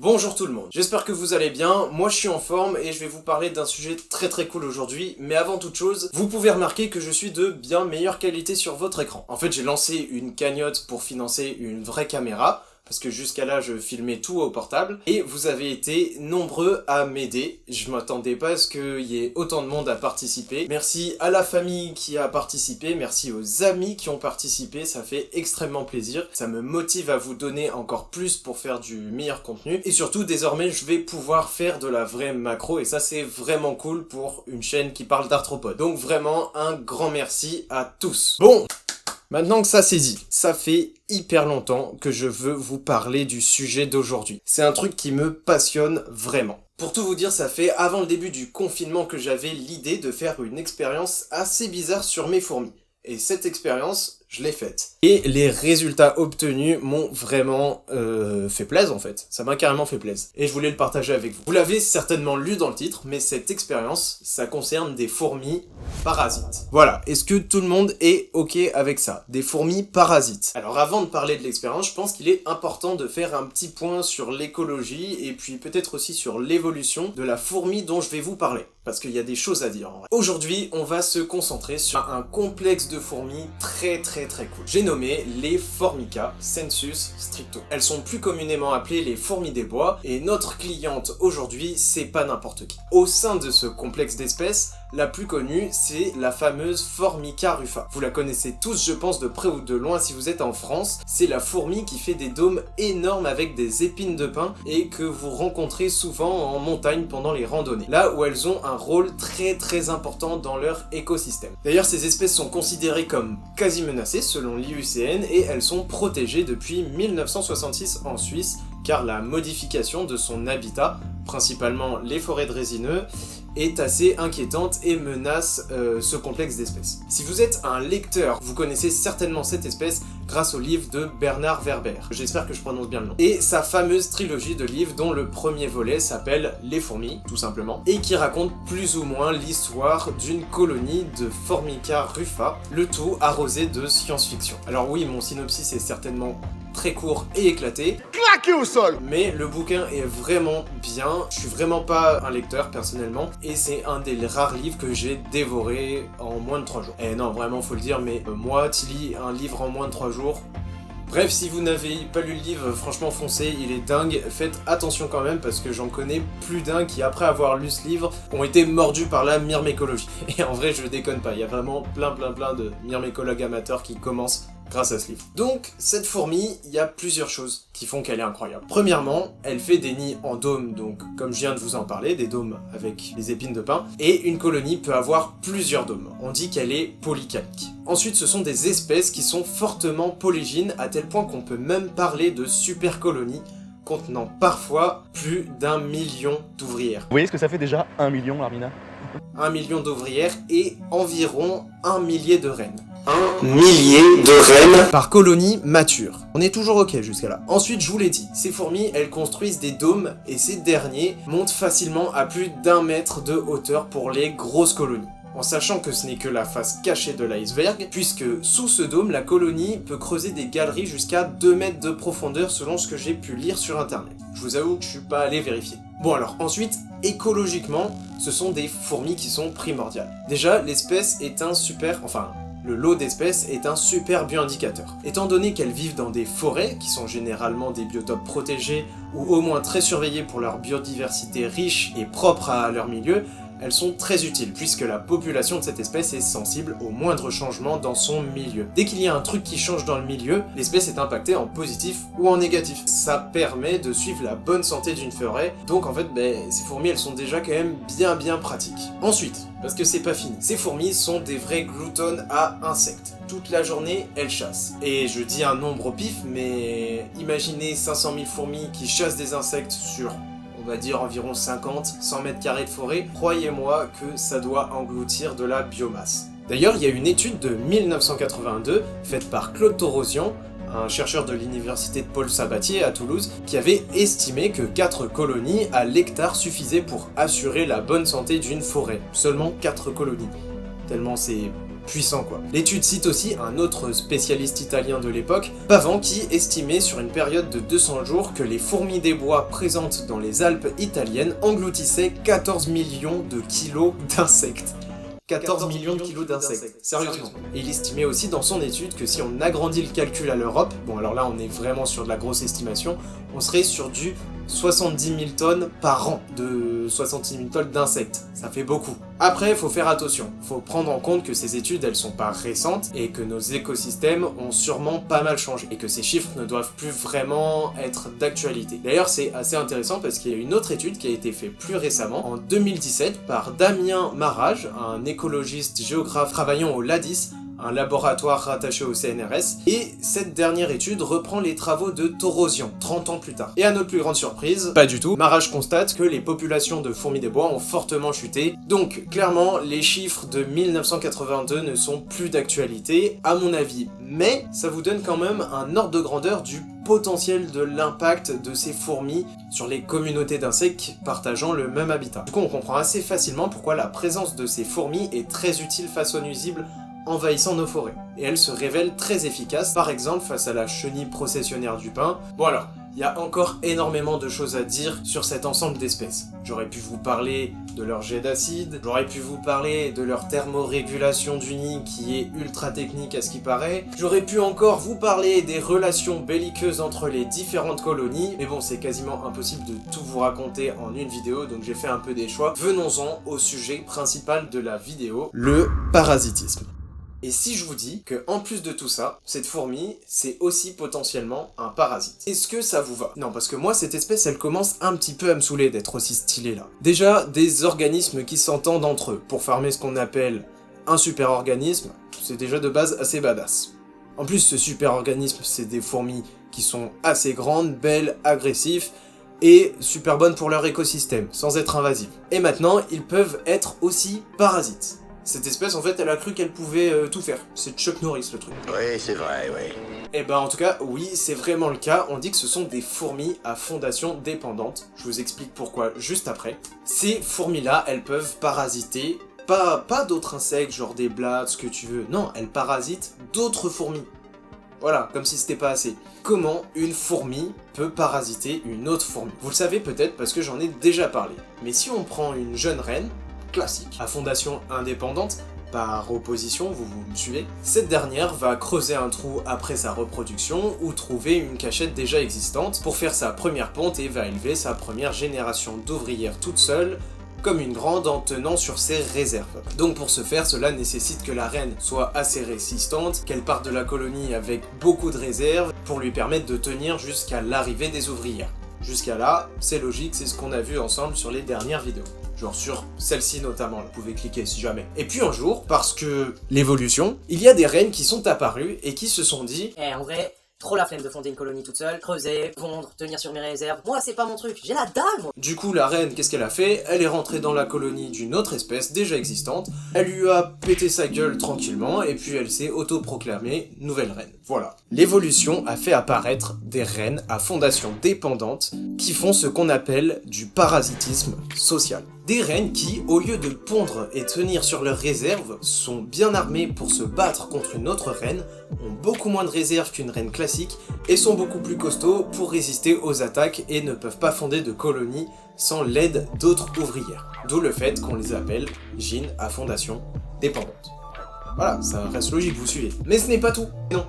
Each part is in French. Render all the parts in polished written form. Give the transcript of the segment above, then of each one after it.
Bonjour tout le monde, j'espère que vous allez bien, moi je suis en forme et je vais vous parler d'un sujet très cool aujourd'hui, mais avant toute chose, vous pouvez remarquer que je suis de bien meilleure qualité sur votre écran. En fait j'ai lancé une cagnotte pour financer une vraie caméra, parce que jusqu'à là je filmais tout au portable, et vous avez été nombreux à m'aider. Je m'attendais pas à ce qu'il y ait autant de monde à participer. Merci à la famille qui a participé, merci aux amis qui ont participé, ça fait extrêmement plaisir. Ça me motive à vous donner encore plus pour faire du meilleur contenu, et surtout désormais je vais pouvoir faire de la vraie macro, et ça c'est vraiment cool pour une chaîne qui parle d'arthropodes. Donc vraiment un grand merci à tous. Bon, maintenant que ça c'est dit, ça fait hyper longtemps que je veux vous parler du sujet d'aujourd'hui. C'est un truc qui me passionne vraiment. Pour tout vous dire, ça fait avant le début du confinement que j'avais l'idée de faire une expérience assez bizarre sur mes fourmis. Et cette expérience, je l'ai faite. Et les résultats obtenus m'ont vraiment fait plaisir en fait. Ça m'a carrément fait plaisir. Et je voulais le partager avec vous. Vous l'avez certainement lu dans le titre, mais cette expérience, ça concerne des fourmis parasites. Voilà, est-ce que tout le monde est ok avec ça? Des fourmis parasites. Alors avant de parler de l'expérience, je pense qu'il est important de faire un petit point sur l'écologie et puis peut-être aussi sur l'évolution de la fourmi dont je vais vous parler. Parce qu'il y a des choses à dire en vrai. Aujourd'hui, on va se concentrer sur un complexe de fourmis très cool. J'ai nommé les Formica sensus stricto. Elles sont plus communément appelées les fourmis des bois, et notre cliente aujourd'hui, c'est pas n'importe qui. Au sein de ce complexe d'espèces, la plus connue, c'est la fameuse Formica rufa. Vous la connaissez tous, je pense, de près ou de loin si vous êtes en France. C'est la fourmi qui fait des dômes énormes avec des épines de pin et que vous rencontrez souvent en montagne pendant les randonnées. Là où elles ont un rôle très important dans leur écosystème. D'ailleurs, ces espèces sont considérées comme quasi menacées selon l'IUCN et elles sont protégées depuis 1966 en Suisse, car la modification de son habitat, principalement les forêts de résineux, est assez inquiétante et menace ce complexe d'espèces. Si vous êtes un lecteur, vous connaissez certainement cette espèce grâce au livre de Bernard Werber. J'espère que je prononce bien le nom. Et sa fameuse trilogie de livres dont le premier volet s'appelle Les fourmis, tout simplement, et qui raconte plus ou moins l'histoire d'une colonie de Formica rufa, le tout arrosé de science-fiction. Alors oui, mon synopsis est certainement très court et éclaté, claqué au sol. Mais le bouquin est vraiment bien, je suis vraiment pas un lecteur personnellement, et c'est un des rares livres que j'ai dévoré en moins de 3 jours. Et non, vraiment faut le dire, mais moi, tu lis un livre en moins de 3 jours. Bref, si vous n'avez pas lu le livre, franchement foncez, il est dingue. Faites attention quand même parce que j'en connais plus d'un qui, après avoir lu ce livre, ont été mordus par la myrmécologie. Et en vrai, je déconne pas, il y a vraiment plein de myrmécologues amateurs qui commencent grâce à ce livre. Donc, cette fourmi, il y a plusieurs choses qui font qu'elle est incroyable. Premièrement, elle fait des nids en dôme, donc comme je viens de vous en parler, des dômes avec les épines de pin, et une colonie peut avoir plusieurs dômes. On dit qu'elle est polycalique. Ensuite, ce sont des espèces qui sont fortement polygynes, à tel point qu'on peut même parler de super colonies, contenant parfois plus d'1 million d'ouvrières. Vous voyez ce que ça fait déjà 1 million, Larmina? 1 million d'ouvrières et environ 1 millier de reines. 1 millier de reines par colonie mature. On est toujours ok jusqu'à là. Ensuite, je vous l'ai dit, ces fourmis, elles construisent des dômes et ces derniers montent facilement à plus d'1 mètre de hauteur pour les grosses colonies. En sachant que ce n'est que la face cachée de l'iceberg, puisque sous ce dôme, la colonie peut creuser des galeries jusqu'à 2 mètres de profondeur selon ce que j'ai pu lire sur internet. Je vous avoue que je suis pas allé vérifier. Bon alors, ensuite, écologiquement, ce sont des fourmis qui sont primordiales. Déjà, l'espèce est le lot d'espèces est un super bioindicateur. Étant donné qu'elles vivent dans des forêts, qui sont généralement des biotopes protégés, ou au moins très surveillés pour leur biodiversité riche et propre à leur milieu, elles sont très utiles, puisque la population de cette espèce est sensible aux moindres changements dans son milieu. Dès qu'il y a un truc qui change dans le milieu, l'espèce est impactée en positif ou en négatif. Ça permet de suivre la bonne santé d'une forêt, donc en fait, ces fourmis, elles sont déjà quand même bien pratiques. Ensuite, parce que c'est pas fini, ces fourmis sont des vrais gloutonnes à insectes. Toute la journée, elles chassent. Et je dis un nombre au pif, mais imaginez 500 000 fourmis qui chassent des insectes sur, on va dire, environ 50-100 mètres carrés de forêt. Croyez-moi que ça doit engloutir de la biomasse. D'ailleurs, il y a une étude de 1982 faite par Claude Torosian, un chercheur de l'université de Paul Sabatier à Toulouse, qui avait estimé que 4 colonies à l'hectare suffisaient pour assurer la bonne santé d'une forêt. Seulement 4 colonies. Tellement c'est puissant quoi. L'étude cite aussi un autre spécialiste italien de l'époque, Pavan, qui estimait sur une période de 200 jours que les fourmis des bois présentes dans les Alpes italiennes engloutissaient 14 millions de kilos d'insectes. 14 millions de kilos d'insectes, sérieusement. Et il estimait aussi dans son étude que si on agrandit le calcul à l'Europe, bon alors là on est vraiment sur de la grosse estimation, on serait sur du 70 000 tonnes par an de 70 000 tonnes d'insectes. Ça fait beaucoup. Après, il faut faire attention. Faut prendre en compte que ces études, elles sont pas récentes et que nos écosystèmes ont sûrement pas mal changé et que ces chiffres ne doivent plus vraiment être d'actualité. D'ailleurs, c'est assez intéressant parce qu'il y a une autre étude qui a été faite plus récemment, en 2017, par Damien Marrage, un écologiste géographe travaillant au LADIS, un laboratoire rattaché au CNRS, et cette dernière étude reprend les travaux de Torosian, 30 ans plus tard. Et à notre plus grande surprise, pas du tout, Marrage constate que les populations de fourmis des bois ont fortement chuté, donc clairement les chiffres de 1982 ne sont plus d'actualité, à mon avis, mais ça vous donne quand même un ordre de grandeur du potentiel de l'impact de ces fourmis sur les communautés d'insectes partageant le même habitat. Du coup on comprend assez facilement pourquoi la présence de ces fourmis est très utile face aux nuisibles envahissant nos forêts. Et elle se révèle très efficace, par exemple face à la chenille processionnaire du pin. Bon alors, il y a encore énormément de choses à dire sur cet ensemble d'espèces. J'aurais pu vous parler de leur jet d'acide, j'aurais pu vous parler de leur thermorégulation du nid qui est ultra technique à ce qui paraît, j'aurais pu encore vous parler des relations belliqueuses entre les différentes colonies, mais bon c'est quasiment impossible de tout vous raconter en une vidéo, donc j'ai fait un peu des choix. Venons-en au sujet principal de la vidéo, le parasitisme. Et si je vous dis que, en plus de tout ça, cette fourmi, c'est aussi potentiellement un parasite. Est-ce que ça vous va? Non, parce que moi, cette espèce, elle commence un petit peu à me saouler d'être aussi stylée là. Déjà, des organismes qui s'entendent entre eux pour former ce qu'on appelle un super-organisme, c'est déjà de base assez badass. En plus, ce super-organisme, c'est des fourmis qui sont assez grandes, belles, agressives, et super bonnes pour leur écosystème, sans être invasives. Et maintenant, ils peuvent être aussi parasites. Cette espèce, en fait, elle a cru qu'elle pouvait tout faire. C'est Chuck Norris, le truc. Oui, c'est vrai, oui. Et ben, en tout cas, oui, c'est vraiment le cas. On dit que ce sont des fourmis à fondation dépendante. Je vous explique pourquoi juste après. Ces fourmis-là, elles peuvent parasiter, pas d'autres insectes, genre des blattes, ce que tu veux. Non, elles parasitent d'autres fourmis. Voilà, comme si c'était pas assez. Comment une fourmi peut parasiter une autre fourmi? Vous le savez peut-être parce que j'en ai déjà parlé. Mais si on prend une jeune reine, classique, à fondation indépendante, par opposition, vous me suivez, cette dernière va creuser un trou après sa reproduction ou trouver une cachette déjà existante pour faire sa première ponte et va élever sa première génération d'ouvrières toute seule, comme une grande en tenant sur ses réserves. Donc pour ce faire, cela nécessite que la reine soit assez résistante, qu'elle parte de la colonie avec beaucoup de réserves pour lui permettre de tenir jusqu'à l'arrivée des ouvrières. Jusqu'à là, c'est logique, c'est ce qu'on a vu ensemble sur les dernières vidéos. Genre sur celle-ci notamment, vous pouvez cliquer si jamais. Et puis un jour, parce que l'évolution, il y a des reines qui sont apparues et qui se sont dit en vrai, trop la flemme de fonder une colonie toute seule, creuser, pondre, tenir sur mes réserves. Moi, c'est pas mon truc, j'ai la dalle, moi. Du coup, la reine, qu'est-ce qu'elle a fait? Elle est rentrée dans la colonie d'une autre espèce déjà existante, elle lui a pété sa gueule tranquillement, et puis elle s'est autoproclamée nouvelle reine. Voilà. L'évolution a fait apparaître des reines à fondation dépendante qui font ce qu'on appelle du parasitisme social. Des reines qui, au lieu de pondre et tenir sur leurs réserves, sont bien armées pour se battre contre une autre reine, ont beaucoup moins de réserves qu'une reine classique et sont beaucoup plus costauds pour résister aux attaques et ne peuvent pas fonder de colonies sans l'aide d'autres ouvrières. D'où le fait qu'on les appelle gînes à fondation dépendante. Voilà, ça reste logique, vous suivez. Mais ce n'est pas tout. Non,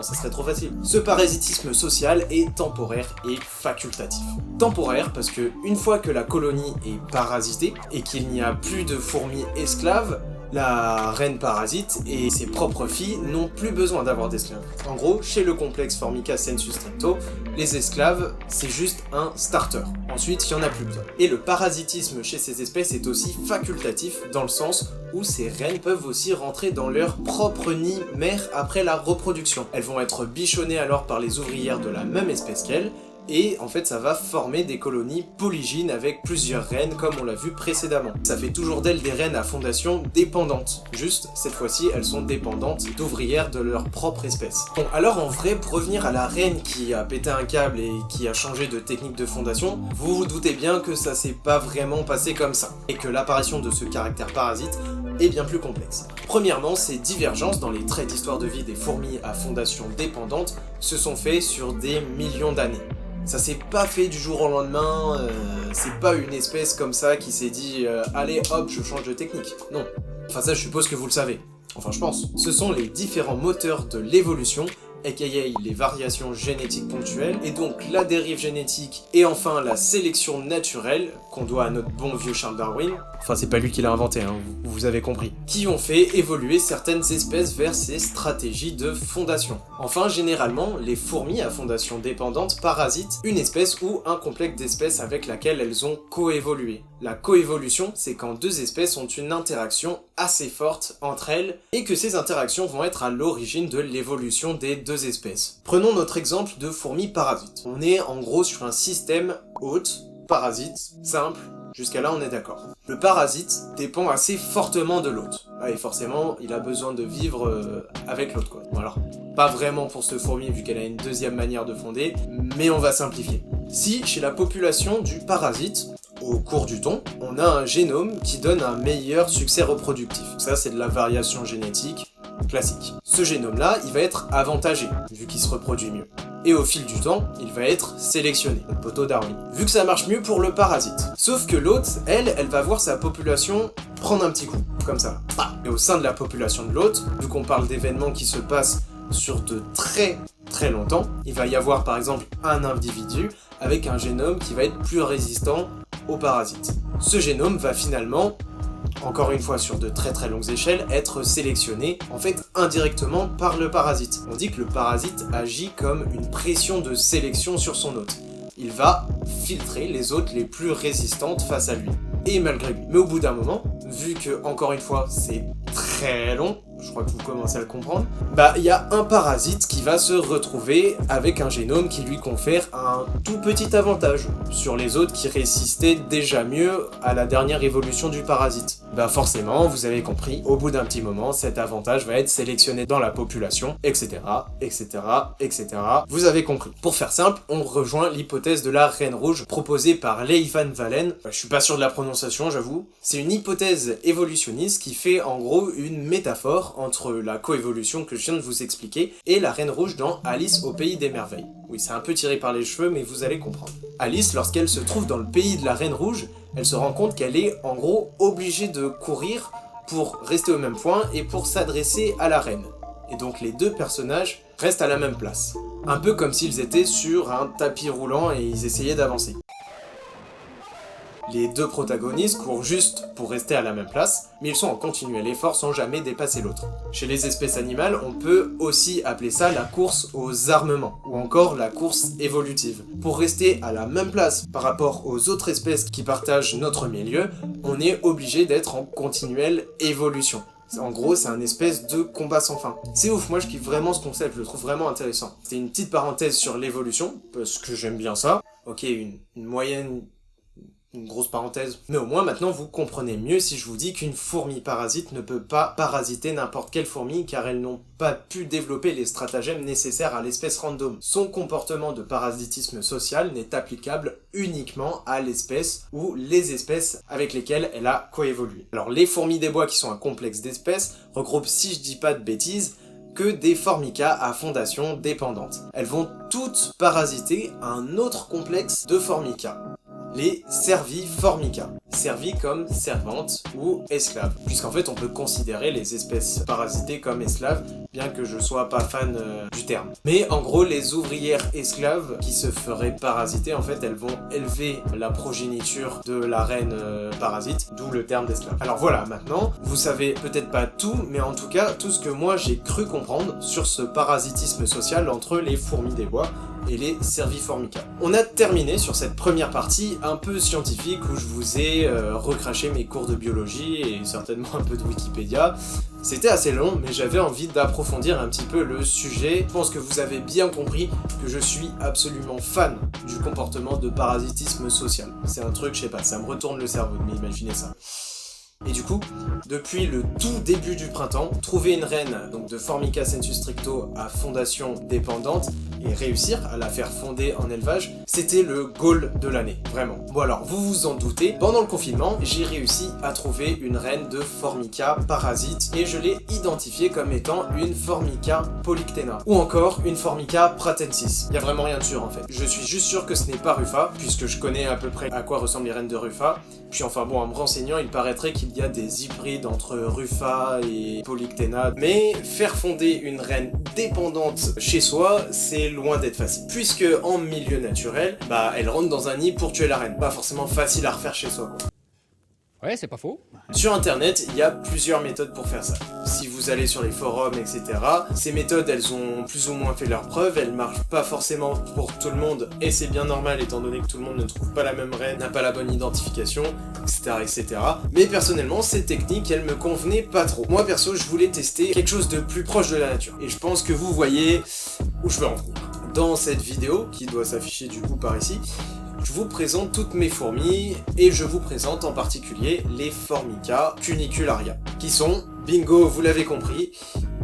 ça serait trop facile. Ce parasitisme social est temporaire et facultatif. Temporaire parce que une fois que la colonie est parasitée et qu'il n'y a plus de fourmis esclaves, la reine parasite et ses propres filles n'ont plus besoin d'avoir d'esclaves. En gros, chez le complexe Formica sensu stricto, les esclaves, c'est juste un starter. Ensuite, il n'y en a plus besoin. Et le parasitisme chez ces espèces est aussi facultatif dans le sens où ces reines peuvent aussi rentrer dans leur propre nid mère après la reproduction. Elles vont être bichonnées alors par les ouvrières de la même espèce qu'elles, et en fait ça va former des colonies polygynes avec plusieurs reines comme on l'a vu précédemment. Ça fait toujours d'elles des reines à fondation dépendantes. Juste, cette fois-ci, elles sont dépendantes d'ouvrières de leur propre espèce. Bon, alors en vrai, pour revenir à la reine qui a pété un câble et qui a changé de technique de fondation, vous vous doutez bien que ça s'est pas vraiment passé comme ça. Et que l'apparition de ce caractère parasite est bien plus complexe. Premièrement, ces divergences dans les traits d'histoire de vie des fourmis à fondation dépendante se sont faits sur des millions d'années. Ça s'est pas fait du jour au lendemain, c'est pas une espèce comme ça qui s'est dit allez hop, je change de technique. Non. Enfin ça je suppose que vous le savez. Enfin je pense. Ce sont les différents moteurs de l'évolution, aka les variations génétiques ponctuelles, et donc la dérive génétique, et enfin la sélection naturelle, qu'on doit à notre bon vieux Charles Darwin, enfin c'est pas lui qui l'a inventé, hein, vous avez compris, qui ont fait évoluer certaines espèces vers ces stratégies de fondation. Enfin, généralement, les fourmis à fondation dépendante parasitent une espèce ou un complexe d'espèces avec laquelle elles ont coévolué. La coévolution, c'est quand deux espèces ont une interaction assez forte entre elles, et que ces interactions vont être à l'origine de l'évolution des deux espèces. Prenons notre exemple de fourmis parasites. On est en gros sur un système hôte, parasite, simple, jusqu'à là on est d'accord. Le parasite dépend assez fortement de l'hôte. Et forcément, il a besoin de vivre avec l'hôte quoi. Bon alors, pas vraiment pour cette fourmi vu qu'elle a une deuxième manière de fonder, mais on va simplifier. Si, chez la population du parasite, au cours du temps, on a un génome qui donne un meilleur succès reproductif. Ça, c'est de la variation génétique classique. Ce génome-là, il va être avantagé, vu qu'il se reproduit mieux. Et au fil du temps, il va être sélectionné, notre poteau Darwin. Vu que ça marche mieux pour le parasite. Sauf que l'hôte, elle va voir sa population prendre un petit coup, comme ça. Et au sein de la population de l'hôte, vu qu'on parle d'événements qui se passent sur de très longtemps, il va y avoir par exemple un individu avec un génome qui va être plus résistant aux parasites. Ce génome va finalement, encore une fois sur de très longues échelles, être sélectionné en fait indirectement par le parasite. On dit que le parasite agit comme une pression de sélection sur son hôte. Il va filtrer les hôtes les plus résistantes face à lui, et malgré lui. Mais au bout d'un moment, vu que, encore une fois, c'est très long, je crois que vous commencez à le comprendre, bah il y a un parasite qui va se retrouver avec un génome qui lui confère un tout petit avantage sur les autres qui résistaient déjà mieux à la dernière évolution du parasite. Bah forcément, vous avez compris, au bout d'un petit moment, cet avantage va être sélectionné dans la population, etc. Vous avez compris. Pour faire simple, on rejoint l'hypothèse de la reine rouge proposée par Leigh Van Valen. Je suis pas sûr de la prononciation, j'avoue. C'est une hypothèse évolutionniste qui fait en gros une métaphore entre la coévolution que je viens de vous expliquer et la reine rouge dans Alice au pays des merveilles. Oui, c'est un peu tiré par les cheveux, mais vous allez comprendre. Alice, lorsqu'elle se trouve dans le pays de la reine rouge, elle se rend compte qu'elle est en gros obligée de courir pour rester au même point et pour s'adresser à la reine. Et donc les deux personnages restent à la même place. Un peu comme s'ils étaient sur un tapis roulant et ils essayaient d'avancer. Les deux protagonistes courent juste pour rester à la même place, mais ils sont en continuel effort sans jamais dépasser l'autre. Chez les espèces animales, on peut aussi appeler ça la course aux armements, ou encore la course évolutive. Pour rester à la même place par rapport aux autres espèces qui partagent notre milieu, on est obligé d'être en continuelle évolution. En gros, c'est un espèce de combat sans fin. C'est ouf, moi je kiffe vraiment ce concept, je le trouve vraiment intéressant. C'était une petite parenthèse sur l'évolution, parce que j'aime bien ça. Ok, une moyenne... une grosse parenthèse. Mais au moins maintenant vous comprenez mieux si je vous dis qu'une fourmi parasite ne peut pas parasiter n'importe quelle fourmi car elles n'ont pas pu développer les stratagèmes nécessaires à l'espèce random. Son comportement de parasitisme social n'est applicable uniquement à l'espèce ou les espèces avec lesquelles elle a coévolué. Alors les fourmis des bois qui sont un complexe d'espèces regroupent, si je dis pas de bêtises, que des formica à fondation dépendante. Elles vont toutes parasiter un autre complexe de formica. Les Serviformica, servies comme servantes ou esclaves, puisqu'en fait on peut considérer les espèces parasitées comme esclaves, bien que je sois pas fan du terme. Mais en gros, les ouvrières esclaves qui se feraient parasiter, en fait elles vont élever la progéniture de la reine parasite, d'où le terme d'esclave. Alors voilà, maintenant, vous savez peut-être pas tout, mais en tout cas tout ce que moi j'ai cru comprendre sur ce parasitisme social entre les fourmis des bois et les Serviformica. On a terminé sur cette première partie un peu scientifique où je vous ai recraché mes cours de biologie et certainement un peu de Wikipédia. C'était assez long, mais j'avais envie d'approfondir un petit peu le sujet. Je pense que vous avez bien compris que je suis absolument fan du comportement de parasitisme social. C'est un truc, je sais pas, ça me retourne le cerveau de m'imaginer ça. Et du coup, depuis le tout début du printemps, trouver une reine donc de Formica sensu stricto à fondation dépendante et réussir à la faire fonder en élevage, c'était le goal de l'année, vraiment. Bon alors, vous vous en doutez, pendant le confinement, j'ai réussi à trouver une reine de Formica parasite et je l'ai identifiée comme étant une Formica polyctena ou encore une Formica pratensis. Il y a vraiment rien de sûr en fait. Je suis juste sûr que ce n'est pas Rufa, puisque je connais à peu près à quoi ressemblent les reines de Rufa. Puis enfin bon, en me renseignant, il paraîtrait qu'il y a des hybrides entre Rufa et Polyctena. Mais faire fonder une reine dépendante chez soi, c'est loin d'être facile. Puisque en milieu naturel, elle rentre dans un nid pour tuer la reine. Pas forcément facile à refaire chez soi, quoi. Ouais, c'est pas faux. Sur internet, il y a plusieurs méthodes pour faire ça. Si vous allez sur les forums, etc., ces méthodes, elles ont plus ou moins fait leurs preuves, elles marchent pas forcément pour tout le monde, et c'est bien normal étant donné que tout le monde ne trouve pas la même reine, n'a pas la bonne identification, etc., etc. Mais personnellement, ces techniques, elles me convenaient pas trop. Moi perso, je voulais tester quelque chose de plus proche de la nature, et je pense que vous voyez où je veux en venir. Dans cette vidéo, qui doit s'afficher du coup par ici, je vous présente toutes mes fourmis et je vous présente en particulier les Formica cunicularia, qui sont, bingo, vous l'avez compris,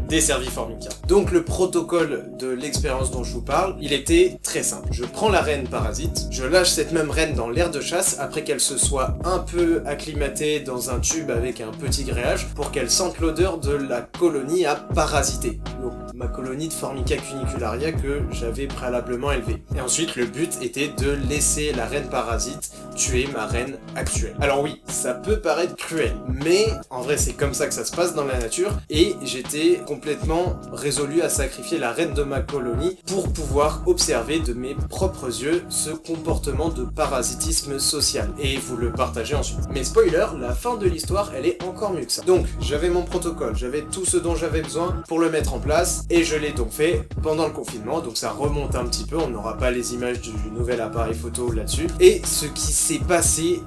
des Serviformica. Donc le protocole de l'expérience dont je vous parle, il était très simple. Je prends la reine parasite, je lâche cette même reine dans l'aire de chasse après qu'elle se soit un peu acclimatée dans un tube avec un petit grillage pour qu'elle sente l'odeur de la colonie à parasiter. Donc ma colonie de Formica cunicularia que j'avais préalablement élevée. Et ensuite le but était de laisser la reine parasite tuer ma reine actuelle. Alors oui, ça peut paraître cruel, mais en vrai c'est comme ça que ça se passe dans la nature et j'étais complètement résolu à sacrifier la reine de ma colonie pour pouvoir observer de mes propres yeux ce comportement de parasitisme social et vous le partager ensuite. Mais spoiler, la fin de l'histoire elle est encore mieux que ça. Donc j'avais mon protocole, j'avais tout ce dont j'avais besoin pour le mettre en place et je l'ai donc fait pendant le confinement, donc ça remonte un petit peu, on n'aura pas les images du nouvel appareil photo là-dessus. Et ce qui s'est passé,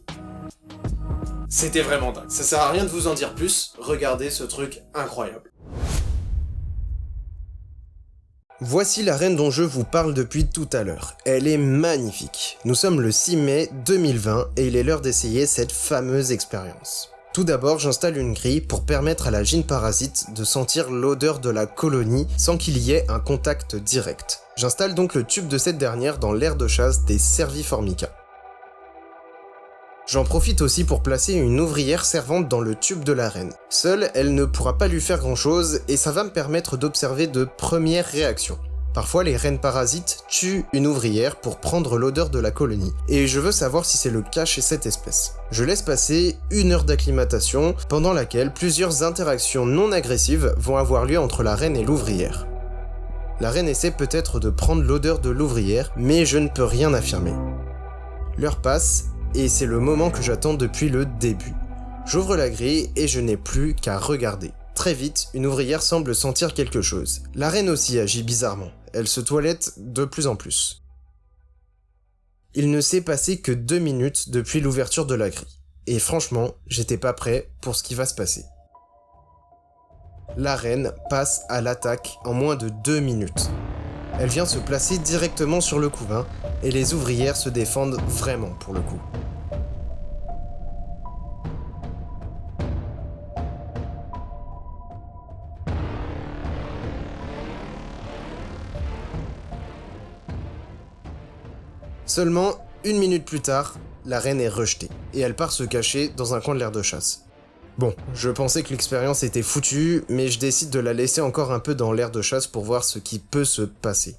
c'était vraiment dingue. Ça sert à rien de vous en dire plus, regardez ce truc incroyable. Voici la reine dont je vous parle depuis tout à l'heure. Elle est magnifique. Nous sommes le 6 mai 2020 et il est l'heure d'essayer cette fameuse expérience. Tout d'abord, j'installe une grille pour permettre à la gyne parasite de sentir l'odeur de la colonie sans qu'il y ait un contact direct. J'installe donc le tube de cette dernière dans l'aire de chasse des Serviformica. J'en profite aussi pour placer une ouvrière servante dans le tube de la reine. Seule, elle ne pourra pas lui faire grand chose et ça va me permettre d'observer de premières réactions. Parfois, les reines parasites tuent une ouvrière pour prendre l'odeur de la colonie, et je veux savoir si c'est le cas chez cette espèce. Je laisse passer 1 heure d'acclimatation, pendant laquelle plusieurs interactions non agressives vont avoir lieu entre la reine et l'ouvrière. La reine essaie peut-être de prendre l'odeur de l'ouvrière, mais je ne peux rien affirmer. L'heure passe, et c'est le moment que j'attends depuis le début. J'ouvre la grille et je n'ai plus qu'à regarder. Très vite, une ouvrière semble sentir quelque chose. La reine aussi agit bizarrement. Elle se toilette de plus en plus. Il ne s'est passé que 2 minutes depuis l'ouverture de la grille. Et franchement, j'étais pas prêt pour ce qui va se passer. La reine passe à l'attaque en moins de 2 minutes. Elle vient se placer directement sur le couvain et les ouvrières se défendent vraiment pour le coup. Seulement 1 minute plus tard, la reine est rejetée et elle part se cacher dans un coin de l'aire de chasse. Bon, je pensais que l'expérience était foutue, mais je décide de la laisser encore un peu dans l'aire de chasse pour voir ce qui peut se passer.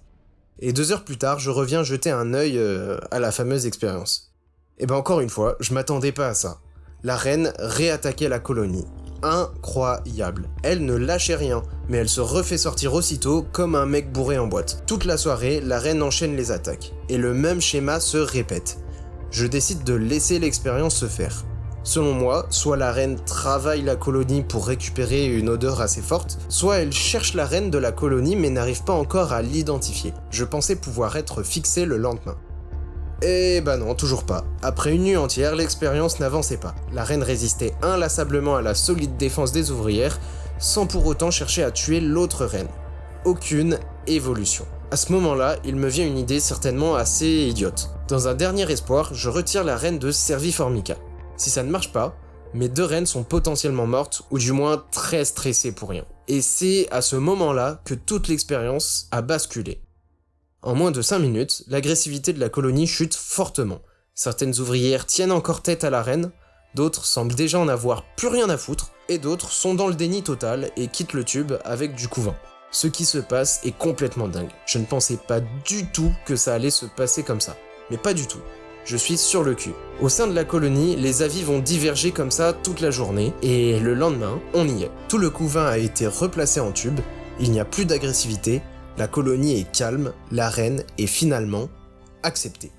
Et 2 heures plus tard, je reviens jeter un œil à la fameuse expérience. Et ben encore une fois, je m'attendais pas à ça. La reine réattaquait la colonie. Incroyable. Elle ne lâchait rien, mais elle se refait sortir aussitôt comme un mec bourré en boîte. Toute la soirée, la reine enchaîne les attaques. Et le même schéma se répète. Je décide de laisser l'expérience se faire. Selon moi, soit la reine travaille la colonie pour récupérer une odeur assez forte, soit elle cherche la reine de la colonie mais n'arrive pas encore à l'identifier. Je pensais pouvoir être fixé le lendemain. Eh ben non, toujours pas. Après une nuit entière, l'expérience n'avançait pas. La reine résistait inlassablement à la solide défense des ouvrières, sans pour autant chercher à tuer l'autre reine. Aucune évolution. À ce moment-là, il me vient une idée certainement assez idiote. Dans un dernier espoir, je retire la reine de Serviformica. Si ça ne marche pas, Mes 2 reines sont potentiellement mortes, ou du moins très stressées pour rien. Et c'est à ce moment-là que toute l'expérience a basculé. En moins de 5 minutes, l'agressivité de la colonie chute fortement. Certaines ouvrières tiennent encore tête à la reine, d'autres semblent déjà en avoir plus rien à foutre, et d'autres sont dans le déni total et quittent le tube avec du couvain. Ce qui se passe est complètement dingue. Je ne pensais pas du tout que ça allait se passer comme ça. Mais pas du tout. Je suis sur le cul. Au sein de la colonie, les avis vont diverger comme ça toute la journée, et le lendemain, on y est. Tout le couvain a été replacé en tube, il n'y a plus d'agressivité, la colonie est calme, la reine est finalement acceptée.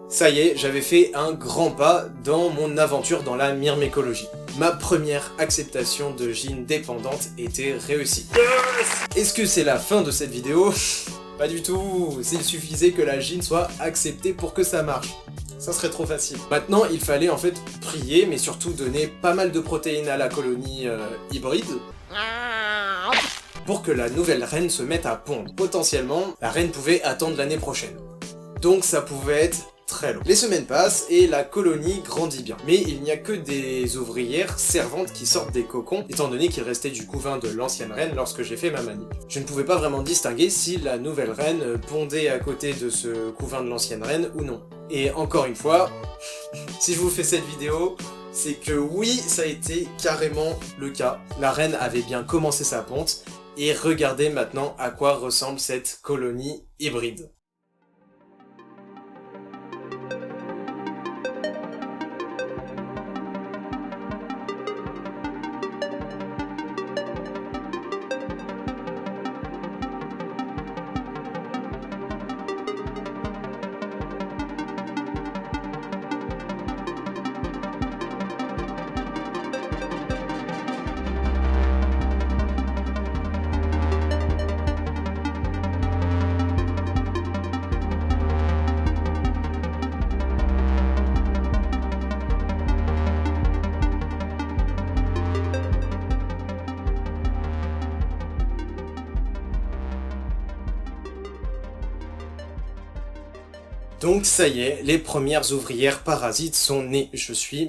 Ça y est, j'avais fait un grand pas dans mon aventure dans la myrmécologie. Ma première acceptation de gyn dépendante était réussie. Yes! Est-ce que c'est la fin de cette vidéo? Pas du tout, s'il suffisait que la gyn soit acceptée pour que ça marche. Ça serait trop facile. Maintenant, il fallait en fait prier, mais surtout donner pas mal de protéines à la colonie hybride pour que la nouvelle reine se mette à pondre. Potentiellement, la reine pouvait attendre l'année prochaine. Donc ça pouvait être très long. Les semaines passent et la colonie grandit bien. Mais il n'y a que des ouvrières servantes qui sortent des cocons, étant donné qu'il restait du couvain de l'ancienne reine lorsque j'ai fait ma manip. Je ne pouvais pas vraiment distinguer si la nouvelle reine pondait à côté de ce couvain de l'ancienne reine ou non. Et encore une fois, si je vous fais cette vidéo, c'est que oui, ça a été carrément le cas. La reine avait bien commencé sa ponte, et regardez maintenant à quoi ressemble cette colonie hybride. Donc ça y est, les premières ouvrières parasites sont nées. Je suis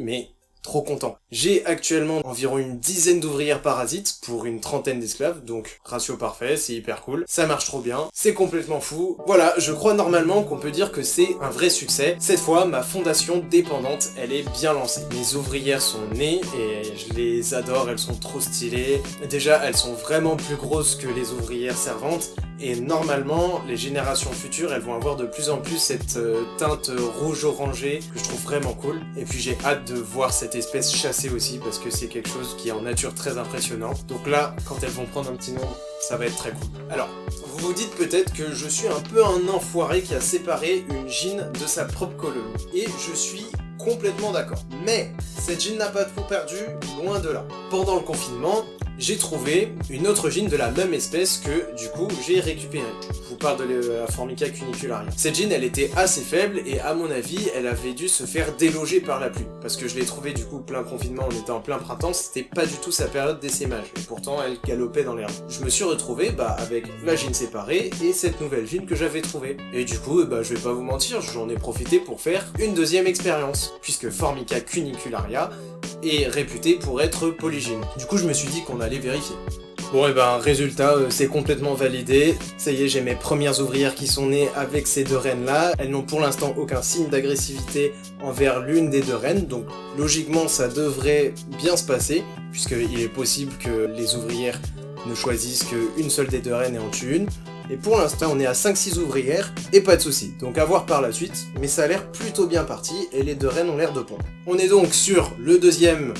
trop content. J'ai actuellement environ une dizaine d'ouvrières parasites pour une trentaine d'esclaves, donc ratio parfait, c'est hyper cool. Ça marche trop bien, c'est complètement fou. Voilà, je crois normalement qu'on peut dire que c'est un vrai succès. Cette fois, ma fondation dépendante, elle est bien lancée. Mes ouvrières sont nées et je les adore, elles sont trop stylées. Déjà, elles sont vraiment plus grosses que les ouvrières servantes. Et normalement, les générations futures, elles vont avoir de plus en plus cette teinte rouge-orangée que je trouve vraiment cool. Et puis j'ai hâte de voir cette espèce chassée aussi parce que c'est quelque chose qui est en nature très impressionnant. Donc là, quand elles vont prendre un petit nom, ça va être très cool. Alors, vous vous dites peut-être que je suis un peu un enfoiré qui a séparé une gyn de sa propre colonie. Et je suis complètement d'accord. Mais cette gyn n'a pas tout perdu, loin de là. Pendant le confinement, j'ai trouvé une autre gyn de la même espèce que, du coup, j'ai récupérée. Je vous parle de la Formica cunicularia. Cette gyn, elle était assez faible et à mon avis, elle avait dû se faire déloger par la pluie. Parce que je l'ai trouvée, du coup, plein confinement, on était en plein printemps, c'était pas du tout sa période d'essaimage. Et pourtant, elle galopait dans l'herbe. Je me suis retrouvé, avec la gyn séparée et cette nouvelle gyn que j'avais trouvée. Et du coup, je vais pas vous mentir, j'en ai profité pour faire une deuxième expérience. Puisque Formica cunicularia est réputée pour être polygyne. Du coup, je me suis dit qu'on allait vérifier. Bon, résultat, c'est complètement validé. Ça y est, j'ai mes premières ouvrières qui sont nées avec ces deux reines-là. Elles n'ont pour l'instant aucun signe d'agressivité envers l'une des deux reines, donc logiquement, ça devrait bien se passer, puisqu'il est possible que les ouvrières ne choisissent qu'une seule des deux reines et en tuent une. Et pour l'instant, on est à 5-6 ouvrières, et pas de soucis. Donc à voir par la suite, mais ça a l'air plutôt bien parti, et les deux reines ont l'air de pondre. On est donc sur le deuxième,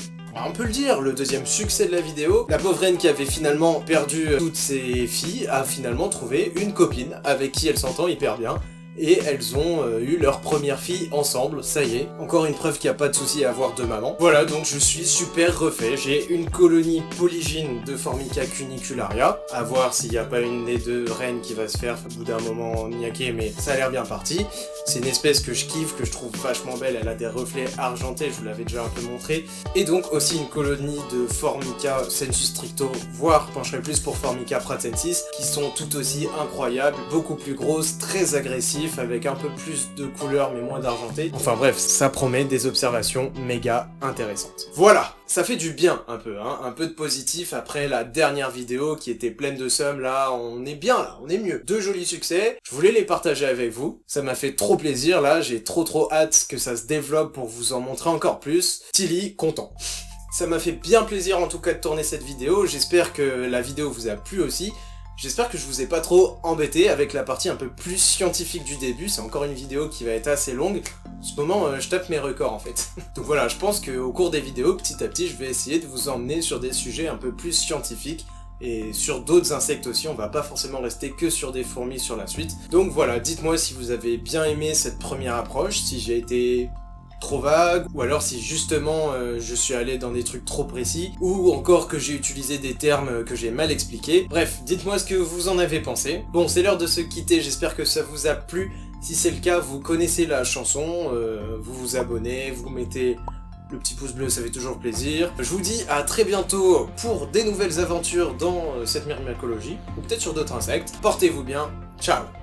on peut le dire, le deuxième succès de la vidéo. La pauvre reine qui avait finalement perdu toutes ses filles a finalement trouvé une copine avec qui elle s'entend hyper bien. Et elles ont eu leur première fille ensemble, ça y est. Encore une preuve qu'il n'y a pas de souci à avoir deux mamans. Voilà, donc je suis super refait. J'ai une colonie polygyne de Formica cunicularia. À voir s'il n'y a pas une des deux reines qui va se faire au bout d'un moment niaquer, mais ça a l'air bien parti. C'est une espèce que je kiffe, que je trouve vachement belle. Elle a des reflets argentés, je vous l'avais déjà un peu montré. Et donc aussi une colonie de Formica sensu stricto, voire pencherait plus pour Formica pratensis, qui sont tout aussi incroyables, beaucoup plus grosses, très agressives. vif avec un peu plus de couleurs mais moins d'argenté. Enfin bref, ça promet des observations méga intéressantes. Voilà, ça fait du bien un peu, hein, un peu de positif après la dernière vidéo qui était pleine de seum. Là, on est bien, là, on est mieux. 2 jolis succès, je voulais les partager avec vous. Ça m'a fait trop plaisir, là, j'ai trop hâte que ça se développe pour vous en montrer encore plus. Tilly, content. Ça m'a fait bien plaisir en tout cas de tourner cette vidéo, j'espère que la vidéo vous a plu aussi. J'espère que je vous ai pas trop embêté avec la partie un peu plus scientifique du début, c'est encore une vidéo qui va être assez longue. En ce moment, je tape mes records en fait. Donc voilà, je pense qu'au cours des vidéos, petit à petit, je vais essayer de vous emmener sur des sujets un peu plus scientifiques, et sur d'autres insectes aussi, on va pas forcément rester que sur des fourmis sur la suite. Donc voilà, dites-moi si vous avez bien aimé cette première approche, si j'ai été trop vague, ou alors si justement je suis allé dans des trucs trop précis, ou encore que j'ai utilisé des termes que j'ai mal expliqués. Bref, dites-moi ce que vous en avez pensé. Bon, c'est l'heure de se quitter, j'espère que ça vous a plu. Si c'est le cas, vous connaissez la chanson, vous vous abonnez, vous mettez le petit pouce bleu, ça fait toujours plaisir. Je vous dis à très bientôt pour des nouvelles aventures dans cette myrmécologie, ou peut-être sur d'autres insectes. Portez-vous bien, ciao!